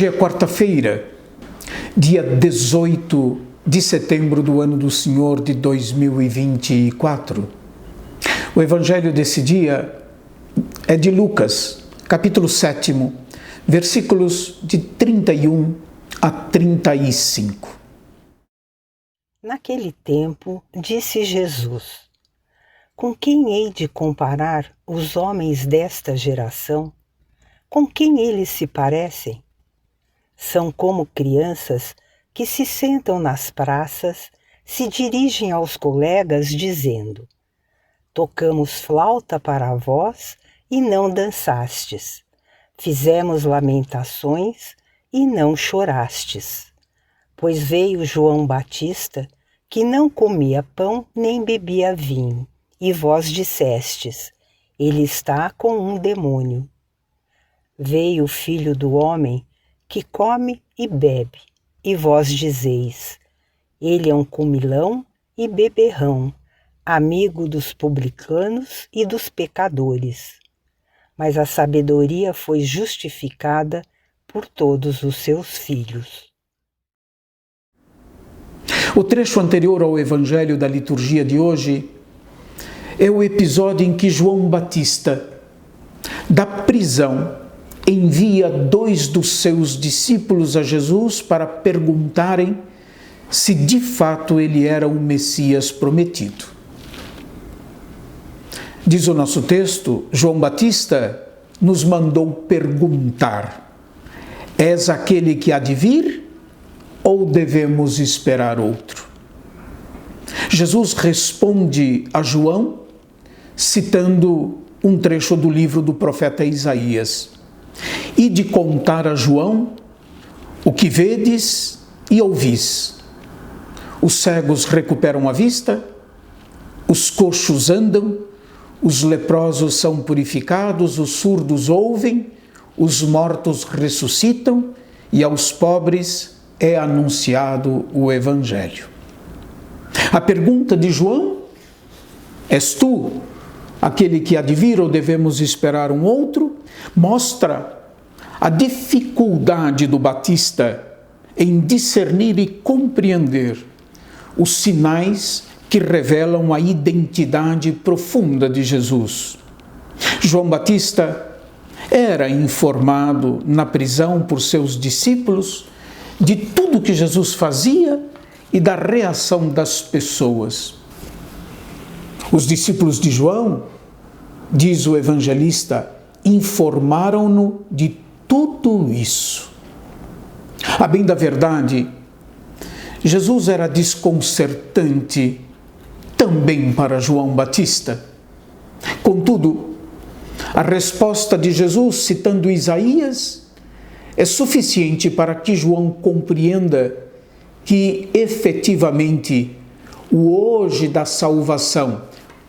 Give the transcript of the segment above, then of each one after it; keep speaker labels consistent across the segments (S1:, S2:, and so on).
S1: Hoje é quarta-feira, dia 18 de setembro do ano do Senhor de 2024. O evangelho desse dia é de Lucas, capítulo 7, versículos de 31 a 35.
S2: Naquele tempo, disse Jesus: Com quem hei de comparar os homens desta geração? Com quem eles se parecem? São como crianças que se sentam nas praças, se dirigem aos colegas dizendo: Tocamos flauta para vós e não dançastes. Fizemos lamentações e não chorastes. Pois veio João Batista, que não comia pão nem bebia vinho, e vós dissestes: Ele está com um demônio. Veio o Filho do Homem, que come e bebe, e vós dizeis: Ele é um comilão e beberrão, amigo dos publicanos e dos pecadores. Mas a sabedoria foi justificada por todos os seus filhos.
S1: O trecho anterior ao evangelho da liturgia de hoje é o episódio em que João Batista, da prisão, envia 2 dos seus discípulos a Jesus para perguntarem se de fato ele era o Messias prometido. Diz o nosso texto, João Batista nos mandou perguntar: És aquele que há de vir ou devemos esperar outro? Jesus responde a João citando um trecho do livro do profeta Isaías: E de contar a João o que vedes e ouvis. Os cegos recuperam a vista, os coxos andam, os leprosos são purificados, os surdos ouvem, os mortos ressuscitam e aos pobres é anunciado o Evangelho. A pergunta de João: És tu aquele que há de vir ou devemos esperar um outro? Mostra a dificuldade do Batista em discernir e compreender os sinais que revelam a identidade profunda de Jesus. João Batista era informado na prisão por seus discípulos de tudo que Jesus fazia e da reação das pessoas. Os discípulos de João, diz o evangelista, informaram-no de tudo isso. A bem da verdade, Jesus era desconcertante também para João Batista. Contudo, a resposta de Jesus, citando Isaías, é suficiente para que João compreenda que, efetivamente, o hoje da salvação,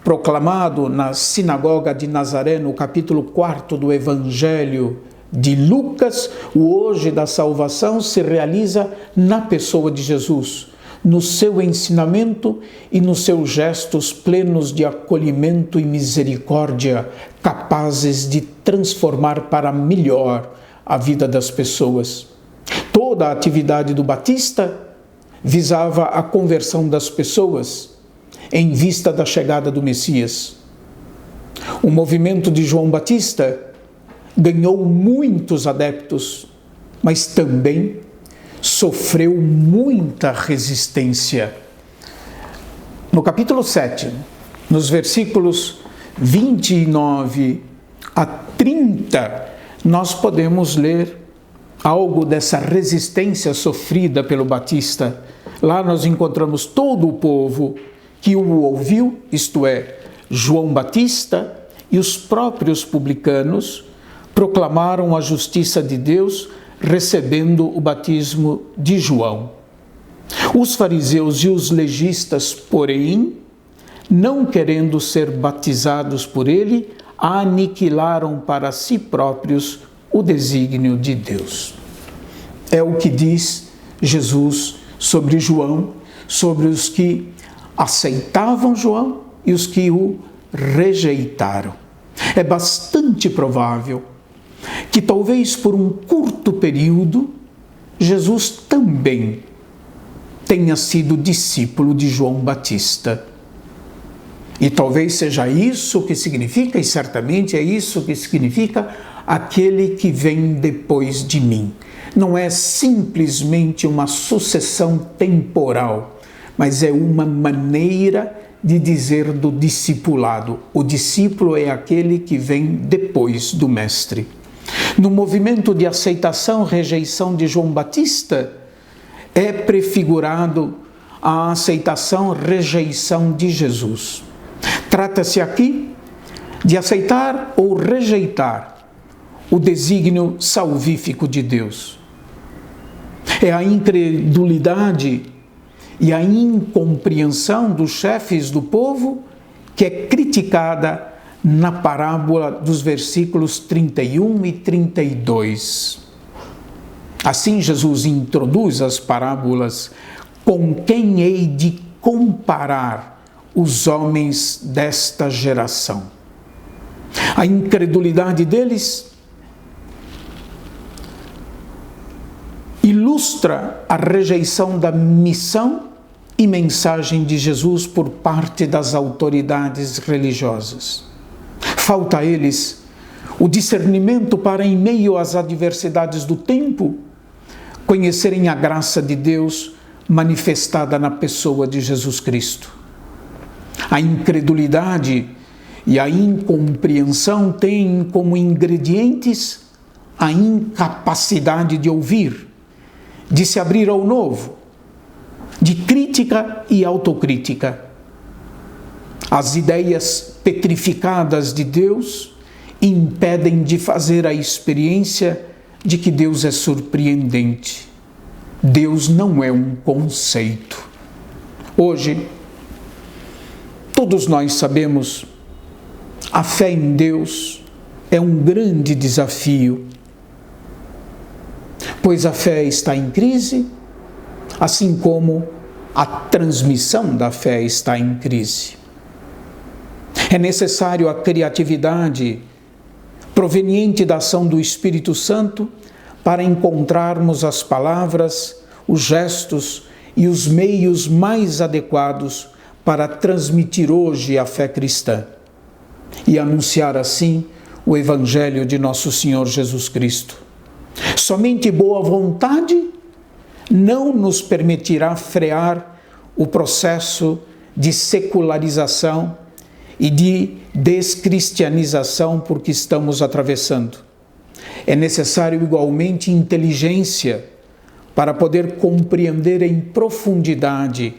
S1: proclamado na sinagoga de Nazaré, no capítulo 4 do Evangelho de Lucas, o hoje da salvação se realiza na pessoa de Jesus, no seu ensinamento e nos seus gestos plenos de acolhimento e misericórdia, capazes de transformar para melhor a vida das pessoas. Toda a atividade do Batista visava a conversão das pessoas em vista da chegada do Messias. O movimento de João Batista ganhou muitos adeptos, mas também sofreu muita resistência. No capítulo 7, nos versículos 29 a 30, nós podemos ler algo dessa resistência sofrida pelo Batista. Lá nós encontramos todo o povo que o ouviu, isto é, João Batista e os próprios publicanos, proclamaram a justiça de Deus, recebendo o batismo de João. Os fariseus e os legistas, porém, não querendo ser batizados por ele, aniquilaram para si próprios o desígnio de Deus. É o que diz Jesus sobre João, sobre os que aceitavam João e os que o rejeitaram. É bastante provável que talvez por um curto período Jesus também tenha sido discípulo de João Batista. E talvez seja isso que significa, e certamente é isso que significa, aquele que vem depois de mim. Não é simplesmente uma sucessão temporal, mas é uma maneira de dizer do discipulado. O discípulo é aquele que vem depois do mestre. No movimento de aceitação, rejeição de João Batista, é prefigurado a aceitação, rejeição de Jesus. Trata-se aqui de aceitar ou rejeitar o desígnio salvífico de Deus. É a incredulidade e a incompreensão dos chefes do povo que é criticada na parábola dos versículos 31 e 32. Assim, Jesus introduz as parábolas: com quem hei de comparar os homens desta geração? A incredulidade deles ilustra a rejeição da missão e mensagem de Jesus por parte das autoridades religiosas. Falta a eles o discernimento para, em meio às adversidades do tempo, conhecerem a graça de Deus manifestada na pessoa de Jesus Cristo. A incredulidade e a incompreensão têm como ingredientes a incapacidade de ouvir, de se abrir ao novo, de crítica e autocrítica. As ideias petrificadas de Deus impedem de fazer a experiência de que Deus é surpreendente. Deus não é um conceito. Hoje, todos nós sabemos, a fé em Deus é um grande desafio, pois a fé está em crise, assim como a transmissão da fé está em crise. É necessário a criatividade proveniente da ação do Espírito Santo para encontrarmos as palavras, os gestos e os meios mais adequados para transmitir hoje a fé cristã e anunciar assim o Evangelho de nosso Senhor Jesus Cristo. Somente boa vontade não nos permitirá frear o processo de secularização e de descristianização por que estamos atravessando. É necessário igualmente inteligência para poder compreender em profundidade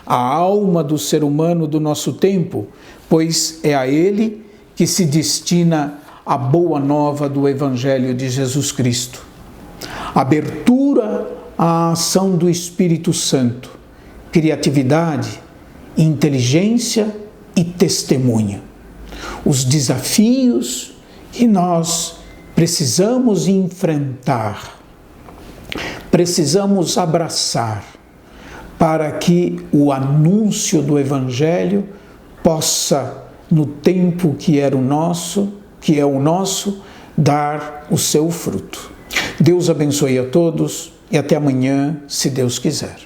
S1: a alma do ser humano do nosso tempo, pois é a ele que se destina a boa nova do Evangelho de Jesus Cristo. Abertura à ação do Espírito Santo, criatividade, inteligência e testemunho. Os desafios que nós precisamos enfrentar, precisamos abraçar, para que o anúncio do Evangelho possa, no tempo que é o nosso, dar o seu fruto. Deus abençoe a todos e até amanhã, se Deus quiser.